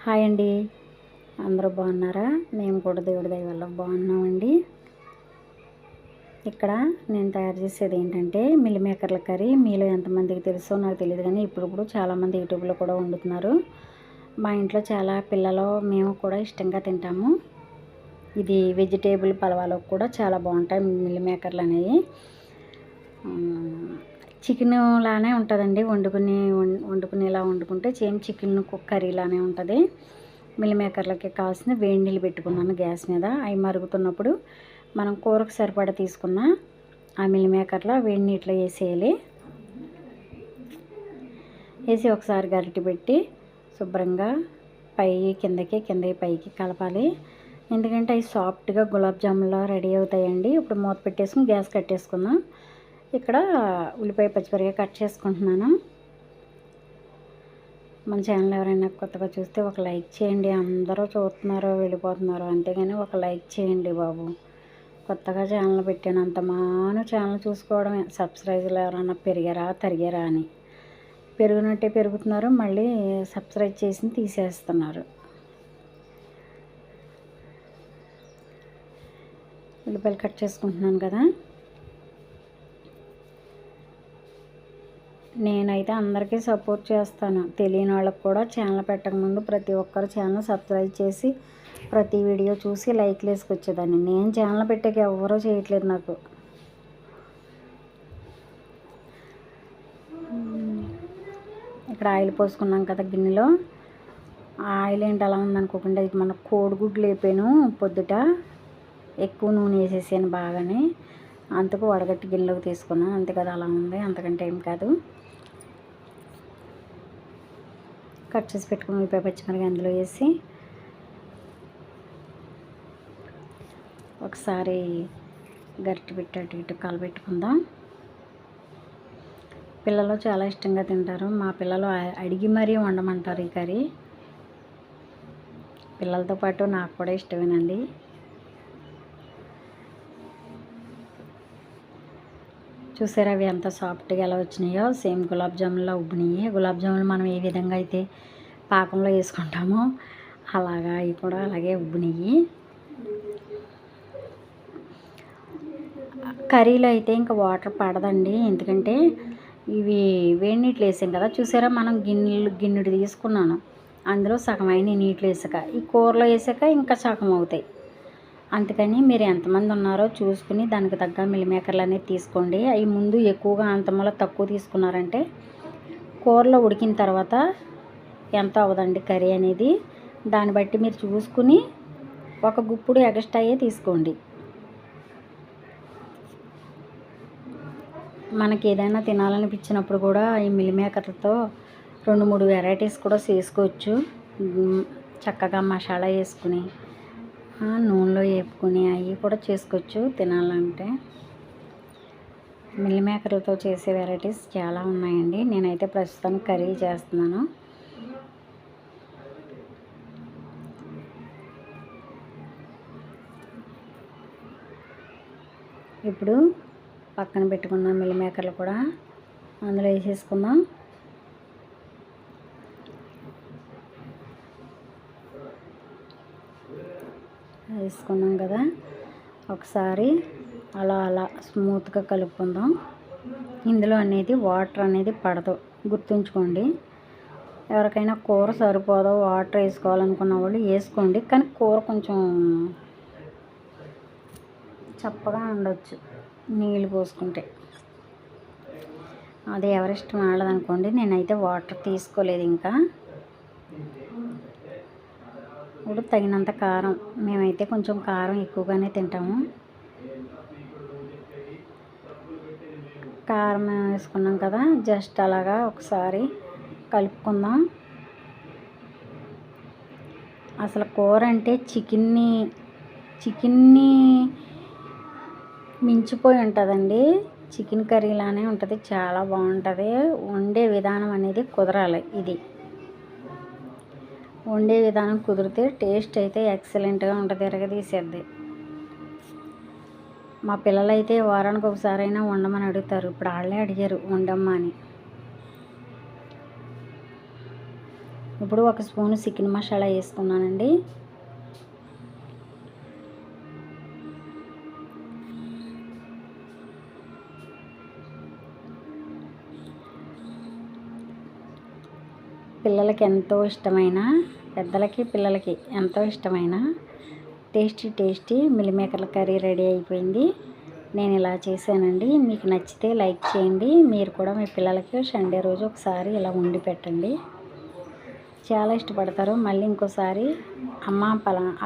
Hi అండి. అందరూ బాగున్నారా? మేము కూడా దేవుడి దయ వల్ల బాగున్నామండి. ఇక్కడ నేను తయారు చేసేది ఏంటంటే మిల్ మేకర్ల కర్రీ. మీలో ఎంతమందికి తెలుసో నాకు తెలియదు, కానీ ఇప్పుడు చాలామంది యూట్యూబ్లో కూడా వండుతున్నారు. మా ఇంట్లో చాలా పిల్లలు మేము కూడా ఇష్టంగా తింటాము. ఇది వెజిటేబుల్ పలవాలో కూడా చాలా బాగుంటాయి మిల్ మేకర్లు అనేవి. చికెన్ లానే ఉంటుందండి. వండుకునేలా వండుకుంటే సేమ్ చికెన్ కర్రీలానే ఉంటుంది. మిల్ మేకర్లకి కావాల్సిన వేడి నీళ్ళు పెట్టుకున్నాను గ్యాస్ మీద. అవి మరుగుతున్నప్పుడు మనం కూరకు సరిపడా తీసుకున్న ఆ మిల్ మేకర్లో వేడి నీటిలో వేసేయాలి. వేసి ఒకసారి గరిటె పెట్టి శుభ్రంగా కిందకి పైకి కలపాలి. ఎందుకంటే అవి సాఫ్ట్గా గులాబ్ జామున్లా రెడీ అవుతాయండి. ఇప్పుడు మూత పెట్టేసుకుని గ్యాస్ కట్టేసుకుందాం. ఇక్కడ ఉల్లిపాయ పచ్చిమిరపకాయ కట్ చేసుకుంటున్నాను. మన ఛానల్ ఎవరైనా కొత్తగా చూస్తే ఒక లైక్ చేయండి. అందరూ చూస్తున్నారు వెళ్ళిపోతున్నారు, అంతేగాని ఒక లైక్ చేయండి బాబు. కొత్తగా ఛానల్ పెట్టానంత మాను ఛానల్ చూసుకోవడమే. సబ్స్క్రైబర్లు ఎవరైనా పెరిగారా తరిగారా అని. పెరుగునట్టే పెరుగుతున్నారు, మళ్ళీ సబ్స్క్రైబ్ చేసి తీసేస్తున్నారు. ఉల్లిపాయలు కట్ చేసుకుంటున్నాను కదా. నేనైతే అందరికీ సపోర్ట్ చేస్తాను. తెలియని వాళ్ళకి కూడా ఛానల్ పెట్టకముందు ప్రతి ఒక్కరు ఛానల్ సబ్స్క్రైబ్ చేసి ప్రతి వీడియో చూసి లైక్లు వేసుకొచ్చేదాన్ని. నేను ఛానల్ పెట్టాక ఎవరూ చేయట్లేదు నాకు. ఇక్కడ ఆయిల్ పోసుకున్నాం కదా గిన్నెలో. ఆయిల్ ఏంటి అలా ఉందనుకోకుండా, ఇది మన కోడిగుడ్లు వేపాను పొద్దుట. ఎక్కువ నూనె వేసేసాను బాగానే, అందుకు వడగట్టి గిన్నెలోకి తీసుకున్నాను. అంతే కదా, అలా ఉంది, అంతకంటే ఏం కాదు. కట్ చేసి పెట్టుకుని ఉల్లిపాయ పచ్చిమిరపకాయ అందులో వేసి ఒకసారి గరిటె పెట్టి అటు ఇటు కలబెట్టుకుందాం. పిల్లలు చాలా ఇష్టంగా తింటారు. మా పిల్లలు అడిగి మరీ వండమంటారు ఈ కర్రీ. పిల్లలతో పాటు నాకు కూడా ఇష్టమేనండి. చూసారా అవి ఎంత సాఫ్ట్గా ఎలా వచ్చినాయో, సేమ్ గులాబ్ జామున్లో ఉబ్బినాయి. గులాబ్ జామున్ మనం ఏ విధంగా అయితే పాకంలో వేసుకుంటామో అలాగా అవి కూడా అలాగే ఉబ్బినాయి. కర్రీలో అయితే ఇంకా వాటర్ పడదండి, ఎందుకంటే ఇవి వేడి నీళ్ళు వేసాం కదా. చూసారా, మనం గిన్నెడు తీసుకున్నాను, అందులో సగం అయిన నీళ్ళు వేసాక ఈ కూరలో వేసాక ఇంకా సగం అవుతాయి. అందుకని మీరు ఎంతమంది ఉన్నారో చూసుకుని దానికి తగ్గ మిల్ మేకర్లు అనేది తీసుకోండి. అవి ముందు ఎక్కువగా అంతమూల తక్కువ తీసుకున్నారంటే కూరలో ఉడికిన తర్వాత ఎంత అవ్వదండి కర్రీ అనేది. దాన్ని బట్టి మీరు చూసుకుని ఒక గుప్పుడు ఎక్స్ట్రా అయ్యే తీసుకోండి. మనకి ఏదైనా తినాలనిపించినప్పుడు కూడా ఈ మిల్ మేకర్లతో 2-3 వెరైటీస్ కూడా చేసుకోవచ్చు. చక్కగా మసాలా వేసుకుని నూనెలో వేపుకుని అవి కూడా చేసుకోవచ్చు తినాలంటే. మిల్ మేకర్లతో చేసే వెరైటీస్ చాలా ఉన్నాయండి. నేనైతే ప్రస్తుతానికి కర్రీ చేస్తున్నాను. ఇప్పుడు పక్కన పెట్టుకున్న మిల్ మేకర్లు కూడా అందులో వేసేసుకుందాం. వేసుకున్నాం కదా, ఒకసారి అలా స్మూత్గా కలుపుకుందాం. ఇందులో అనేది వాటర్ అనేది పడదు, గుర్తుంచుకోండి. ఎవరికైనా కూర సరిపోదో వాటర్ వేసుకోవాలనుకున్న వాళ్ళు వేసుకోండి, కానీ కూర కొంచెం చప్పగా ఉండొచ్చు నీళ్ళు పోసుకుంటే. అది ఎవరిష్టం వాళ్ళదనుకోండి. నేనైతే వాటర్ తీసుకోలేదు ఇంకా. ఇప్పుడు తగినంత కారం, మేమైతే కొంచెం కారం ఎక్కువగానే తింటాము. కారం వేసుకున్నాం కదా, జస్ట్ అలాగా ఒకసారి కలుపుకుందాం. అసలు కూర అంటే చికెన్ని మించిపోయి ఉంటుందండి. చికెన్ కర్రీలానే ఉంటుంది, చాలా బాగుంటుంది. వండే విధానం అనేది కుదరాలి. ఇది వండే విధానం కుదిరితే టేస్ట్ అయితే ఎక్సలెంట్గా ఉంటుంది, ఎరగదీసేద్ది. మా పిల్లలైతే వారానికి ఒకసారైనా వండమని అడుగుతారు. ఇప్పుడు వాళ్ళే అడిగారు వండమ్మా అని. ఇప్పుడు 1 స్పూను చికెన్ మసాలా వేసుకున్నానండి. పిల్లలకి ఎంతో ఇష్టమైన, పెద్దలకి పిల్లలకి ఎంతో ఇష్టమైన టేస్టీ మిల్ మేకర్ల కర్రీ రెడీ అయిపోయింది. నేను ఇలా చేశానండి. మీకు నచ్చితే లైక్ చేయండి. మీరు కూడా మీ పిల్లలకి సండే రోజు ఒకసారి ఇలా వండి పెట్టండి. చాలా ఇష్టపడతారు. మళ్ళీ ఇంకోసారి అమ్మ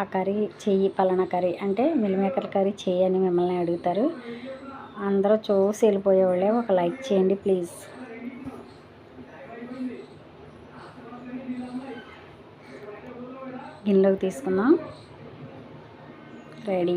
ఆ కర్రీ చెయ్యి, పలానా కర్రీ అంటే మిల్ మేకర్ కర్రీ చెయ్యి అని మిమ్మల్ని అడుగుతారు. అందరూ చూసి వెళ్ళిపోయేవాళ్ళే. ఒక లైక్ చేయండి ప్లీజ్. గిన్నెలోకి తీసుకుందాం. రెడీ.